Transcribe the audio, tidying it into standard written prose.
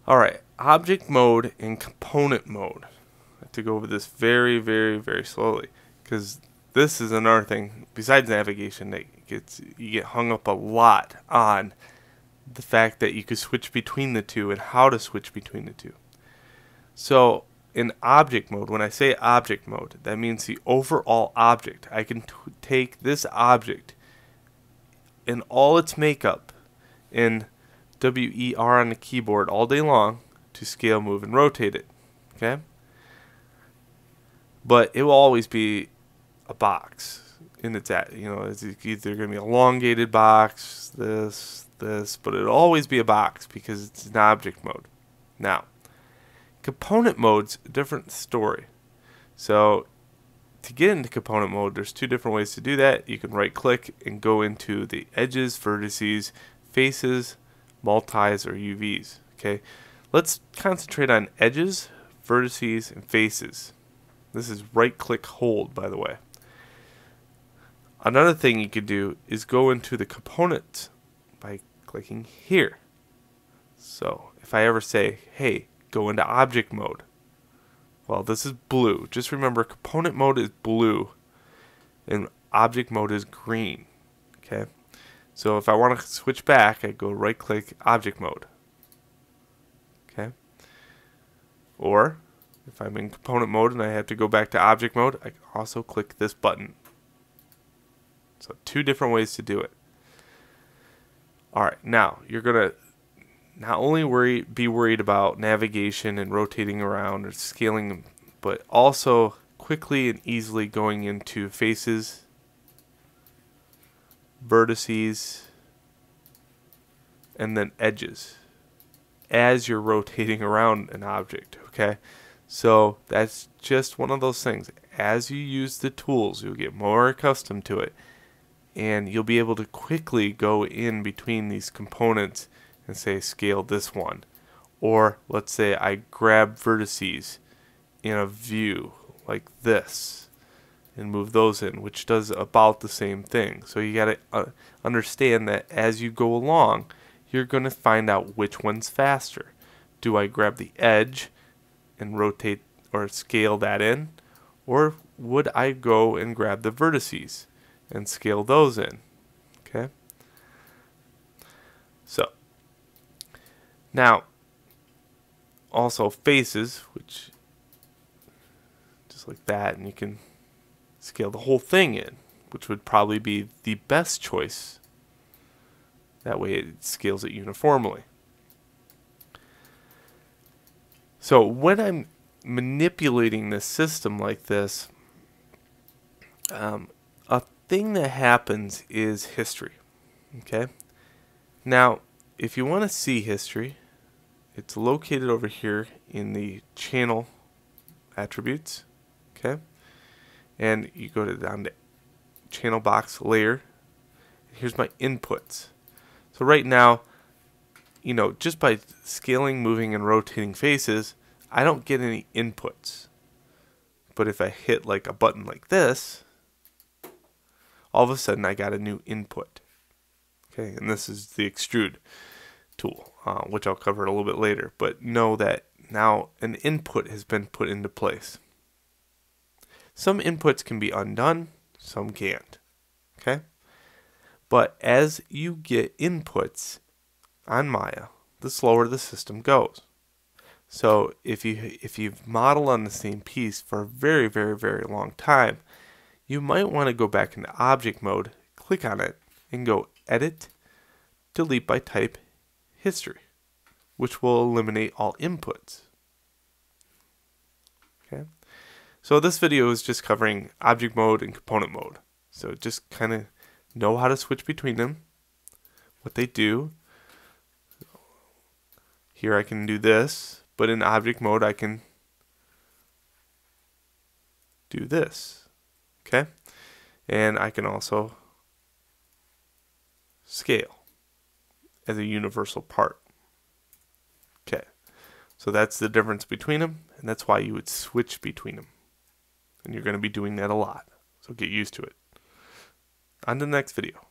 Alright, object mode and component mode. I have to go over this very, very, very slowly, because this is another thing besides navigation that you get hung up a lot on the fact that you could switch between the two and how to switch between the two. So in object mode, when I say object mode, that means the overall object. I can take this object in all its makeup in WER on the keyboard all day long to scale, move, and rotate it. Okay? But it will always be a box in its it's either going to be an elongated box, this, but it'll always be a box because it's an object mode. Now, component mode's a different story. So to get into component mode, there's two different ways to do that. You can right click and go into the edges, vertices, faces, multis, or UVs. Okay, let's concentrate on edges, vertices, and faces. This is right click hold, by the way. Another thing you could do is go into the component by clicking here. So if I ever say, hey, go into object mode, well, this is blue. Just remember, component mode is blue and object mode is green. Okay, so if I want to switch back, I go right click object mode. Okay, or if I'm in component mode and I have to go back to object mode, I can also click this button. So two different ways to do it. Alright, now you're going to not only be worried about navigation and rotating around or scaling, but also quickly and easily going into faces, vertices, and then edges as you're rotating around an object. Okay, so that's just one of those things. As you use the tools, you'll get more accustomed to it, and you'll be able to quickly go in between these components and say scale this one, or let's say I grab vertices in a view like this and move those in, which does about the same thing. So you got to understand that as you go along, you're going to find out which one's faster. Do I grab the edge and rotate or scale that in, or would I go and grab the vertices and scale those in? Okay, so now also faces, which just like that, and you can scale the whole thing in, which would probably be the best choice. That way it scales it uniformly. So when I'm manipulating this system like this, a thing that happens is history. Okay, now if you want to see history, it's located over here in the channel attributes. Okay, and you go down to channel box layer. Here's my inputs. So right now, just by scaling, moving, and rotating faces, I don't get any inputs. But if I hit like a button like this, all of a sudden I got a new input. Okay, and this is the extrude tool, which I'll cover a little bit later. But know that now an input has been put into place. Some inputs can be undone, some can't. Okay? But as you get inputs on Maya, the slower the system goes. So if you've modeled on the same piece for a very, very, very long time, you might want to go back into object mode, click on it, and go edit, delete by type, history, which will eliminate all inputs. Okay. So this video is just covering object mode and component mode. So just kind of know how to switch between them, what they do. Here I can do this, but in object mode I can do this. Okay? And I can also scale as a universal part. Okay. So that's the difference between them, and that's why you would switch between them. And you're going to be doing that a lot. So get used to it. On to the next video.